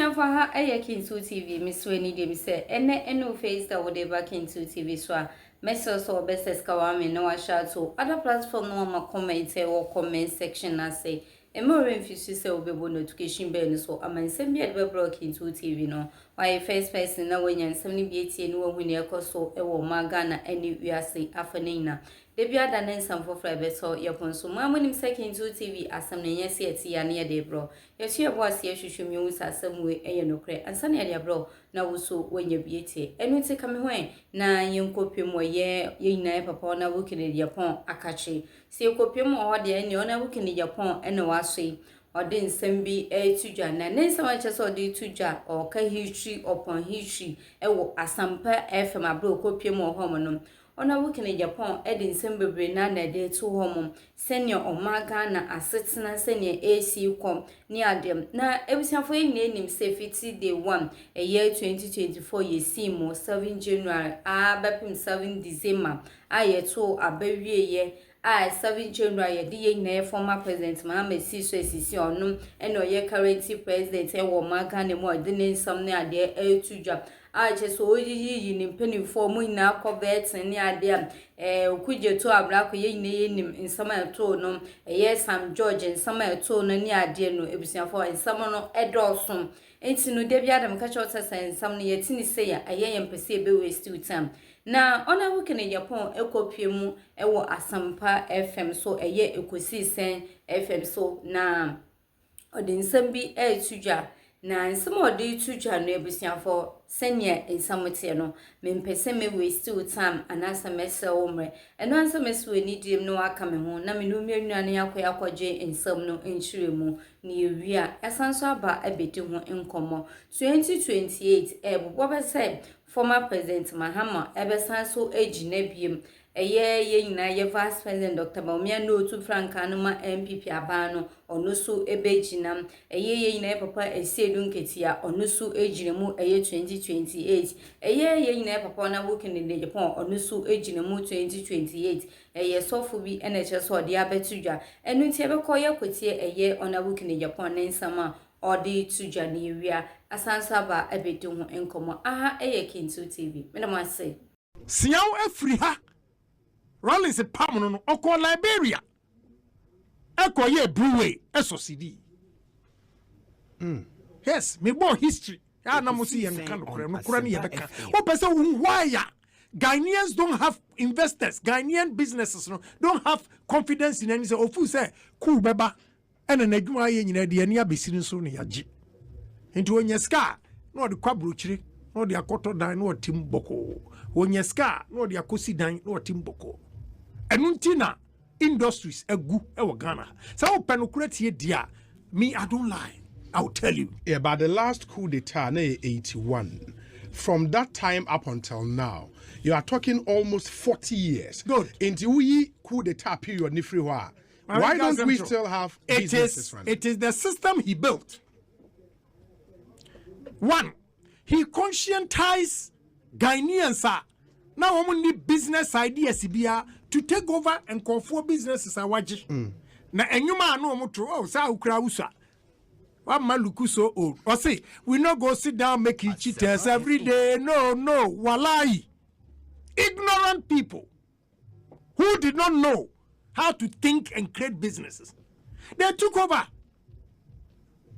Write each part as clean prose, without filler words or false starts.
Ebusian for her Kintu TV, Miss Winnie de Mise, eno face that would back into TV so message or best kawame no share to other platform no ma comment or comment section na say e more infuse say obebo notification bell so amansem bi ade block into TV no why first person na wenyan nsem ni bi etie no hu ne ekoso e wo Ghana eni wiase afenina debi ada ne nsam for beto yeponso mamonim second to TV asem ne yesi eti ya ne de bro yesu ebo ase hwehwem yu asem we eye nokre ansa ne de bro na wuso wenya bi etie enu te kame ho na yenkopem ye nyina papa na wukene Agyapong akachi se ekopem o de ene ona wukene Agyapong ene wasoi ode nsem bi etudwa na ne nsem a chese ode tudwa o ka history upon history ewo asampa FM abro kopem o homo no ona wukene Agyapong ede nsem bebre na de to homo senior Ghana asetena senior AC kom ni adem na ebusiafo nyina enim se fiti day 1 year 2024 yesimo 7 January bepim 7 December ayeto abawieye 7 January de ye former president Mahama Hide onum eno ye current president wo Ghana mo de ne nsam ne ade etudwa cheso oyiyi ni mpanimfo mu nyina akobet ne ade okuje to abrako ye nyina ye nim nsam eto no ye Sam George nsam eto no ne ade no ebusiafo nsam no edosom enti no de bia dem ka chota nsam no ye tini se ya aye mpese ebe waste time na ona wukene Agyapong ekopie mu ewo asampa FM so eye ekosi sen FM so na ode nsam bi etudwa na nsam ode etudwa no ebusiafo senya nsamote no mempese me waste time anasa mese omre eno ansa mese we ni dim no aka me ho na me no mianwane yakwaje nsam no enchiremu ni ewia esanso aba abedi ho enkomo 2028 ebobwo be say former president Mahama ebesanso ejina biem ye nyina ye vice president Dr. Baumia no to franka no ma MPP abano onusu ebejina ye nyina papa esiedu nketia onusu ejinemu 2028 ye nyina papa na wukene Agyapong onusu ejinemu 2028 ye sofu bi NHS odi abetudwa enu nti ebekọ ye kwetie ye ona wukene Agyapong nensama odi tudwa ni wia asansa ba abedi ho enkomo aha Kintu TV me na ma say siaw afri ha Rollins pam no oko Liberia ekoye brewery esosidi yes me bo history ya na musi yen kan no kura ni yebeka o pese why Ghanaians don't have investors, Ghanaian businesses don't have confidence in any say ofu say cool beba ena na adwuma ye nyina de ani abesiri so ne yaji enti onyeska no de kwabrochire no de akoto dan no tim boko onyeska no de akosi dan no tim boko enuntina industries egu ewo Ghana so open no create dia me I don't lie I'll tell you. Yeah, but the last coup d'etat, 81, from that time up until now, you are talking almost 40 years. Good. Into we coup d'etat period, why don't we still have businesses running? It is the system he built. One, he conscientized Ghanaians. Now we need business ideas to take over and control businesses. Na enyuma no mutro sa ukra usa. What maluku so old? Or say, we not go sit down making cheaters every day. No, walai. Ignorant people who did not know how to think and create businesses. They took over.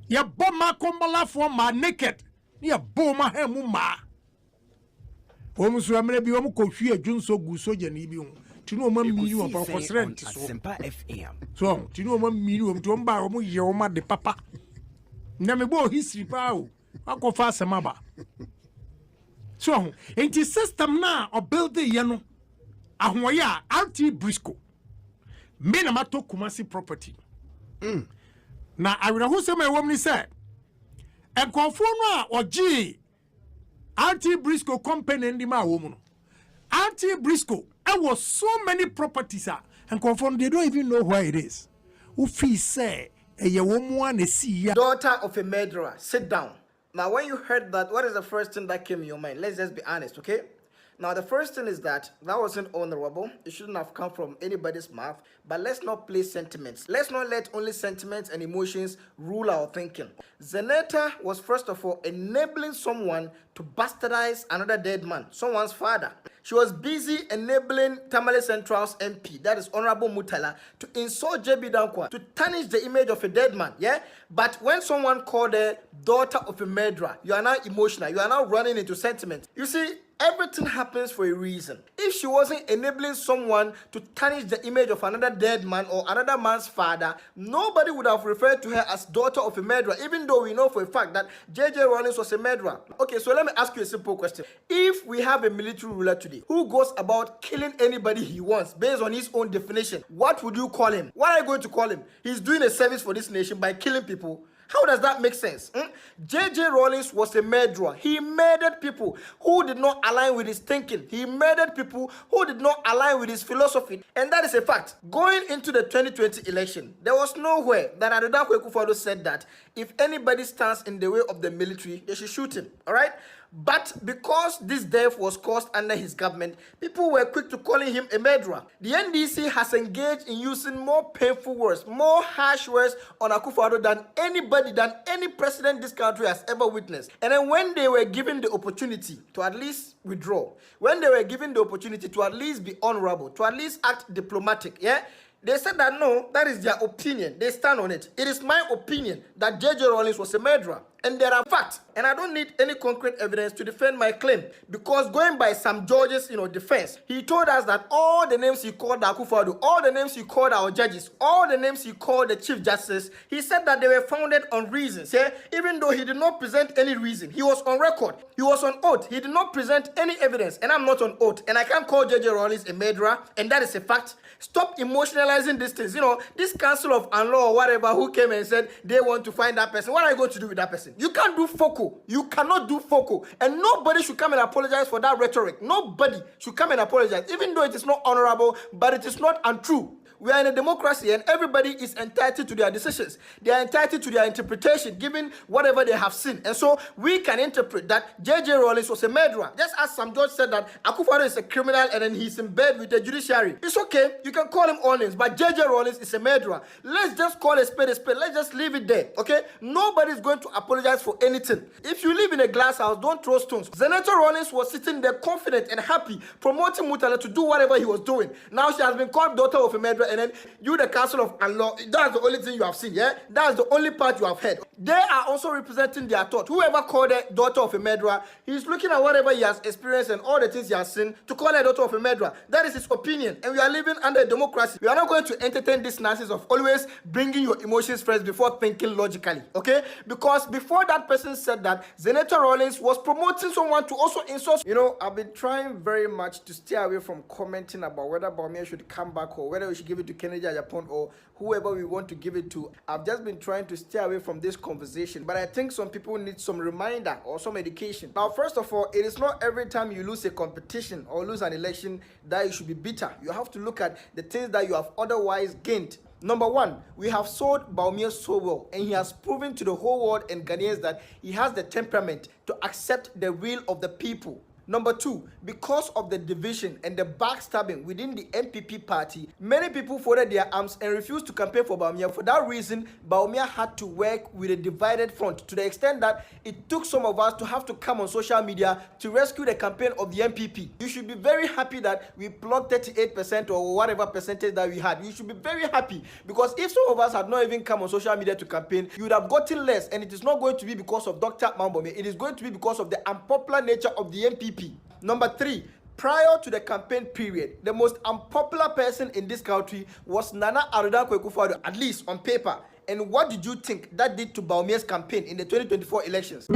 Ya boma kombala for ma naked. Ya boma hemu ma. Omu suramene bi omu kofi adwunso gu soja ni bi hu. Tinu oma minu opa kosrent so. So, tinu oma minu omu to mba omu ye oma de papa. Na me bo history pa o. Akofa semaba. So, enti system na o build ye no. Ahoya RT Briscoe. Me na mato Kumasi property. Na awira hu se me wom ni se. Enkofo no a oji RT Briscoe company ndi ma wo mu no. RT Briscoe was so many properties and confirm they don't even know where it is. Ufi say daughter of a murderer, sit down. Now when you heard that, what is the first thing that came in your mind? Let's just be honest, okay? Now, the first thing is that wasn't honorable. It shouldn't have come from anybody's mouth. But let's not play sentiments. Let's not let only sentiments and emotions rule our thinking. Zenator was first of all enabling someone to bastardize another dead man, someone's father. She was busy enabling Tamale Central's MP, that is Honorable Mutala, to insult JB Dankwa, to tarnish the image of a dead man, yeah? But when someone called her daughter of a murderer, you are now emotional, you are now running into sentiment. You see, everything happens for a reason. If she wasn't enabling someone to tarnish the image of another dead man or another man's father, nobody would have referred to her as daughter of a murderer, even though we know for a fact that J.J. Rawlings was a murderer. Okay, so let me ask you a simple question. If we have a military ruler today who goes about killing anybody he wants based on his own definition, what would you call him? What are you going to call him? He's doing a service for this nation by killing people. How does that make sense? J.J. Rawlings was a murderer. He murdered people who did not align with his thinking. He murdered people who did not align with his philosophy. And that is a fact. Going into the 2020 election, there was nowhere that Adedankwa Akufo-Addo said that if anybody stands in the way of the military, they should shoot him. All right? But because this death was caused under his government, people were quick to calling him a murderer. The NDC has engaged in using more painful words, more harsh words on Akufo-Addo than any president this country has ever witnessed. And then when they were given the opportunity to at least withdraw, when they were given the opportunity to at least be honorable, to at least act diplomatic, yeah, they said that no, that is their opinion. They stand on it. It is my opinion that J.J. Rawlings was a murderer. And there are facts. And I don't need any concrete evidence to defend my claim. Because going by Sam George's defense, he told us that all the names he called Akufo-Addo, all the names he called our judges, all the names he called the Chief Justice, he said that they were founded on reasons. Yeah? Even though he did not present any reason, he was on record, he was on oath, he did not present any evidence, and I'm not on oath. And I can't call J.J. Rawlings a murderer, and that is a fact. Stop emotionalizing these things. This council of law or whatever who came and said they want to find that person. What are you going to do with that person? You can't do FOCO. You cannot do FOCO. And nobody should come and apologize for that rhetoric. Nobody should come and apologize, even though it is not honorable, but it is not untrue. We are in a democracy and everybody is entitled to their decisions. They are entitled to their interpretation given whatever they have seen. And so we can interpret that J.J. Rawlings was a murderer. Just as Sam George said that Akufo-Addo is a criminal and then he's in bed with the judiciary. It's okay. You can call him all names, but J.J. Rawlings is a murderer. Let's just call a spade a spade. Let's just leave it there, okay? Nobody's going to apologize for anything. If you live in a glass house, don't throw stones. Zenator Rawlings was sitting there confident and happy, promoting Mutala to do whatever he was doing. Now she has been called daughter of a murderer, and then you, the council of law, that's the only thing you have seen, yeah? That's the only part you have heard. They are also representing their thought. Whoever called her daughter of a murderer, he's looking at whatever he has experienced and all the things he has seen to call her daughter of a murderer. That is his opinion. And we are living under a democracy. We are not going to entertain this nonsense of always bringing your emotions first before thinking logically, okay? Because before that person said that, Zenator Rawlings was promoting someone to also insult. I've been trying very much to stay away from commenting about whether Bawumia should come back or whether we should give it to Kennedy Agyapong or whoever we want to give it to. I've just been trying to stay away from this conversation, but I think some people need some reminder or some education. Now, first of all, it is not every time you lose a competition or lose an election that you should be bitter. You have to look at the things that you have otherwise gained. Number one, we have sold Bawumia so well, and he has proven to the whole world and Ghanaians that he has the temperament to accept the will of the people. Number two, because of the division and the backstabbing within the NPP party, many people folded their arms and refused to campaign for Bawumia. For that reason, Bawumia had to work with a divided front to the extent that it took some of us to have to come on social media to rescue the campaign of the NPP. You should be very happy that we plugged 38% or whatever percentage that we had. You should be very happy, because if some of us had not even come on social media to campaign, you would have gotten less, and it is not going to be because of Dr. Mambome. It is going to be because of the unpopular nature of the NPP. Number three, prior to the campaign period, the most unpopular person in this country was Nana Adedankwa Akufo-Addo, at least on paper. And what did you think that did to Bawumia's campaign in the 2024 elections?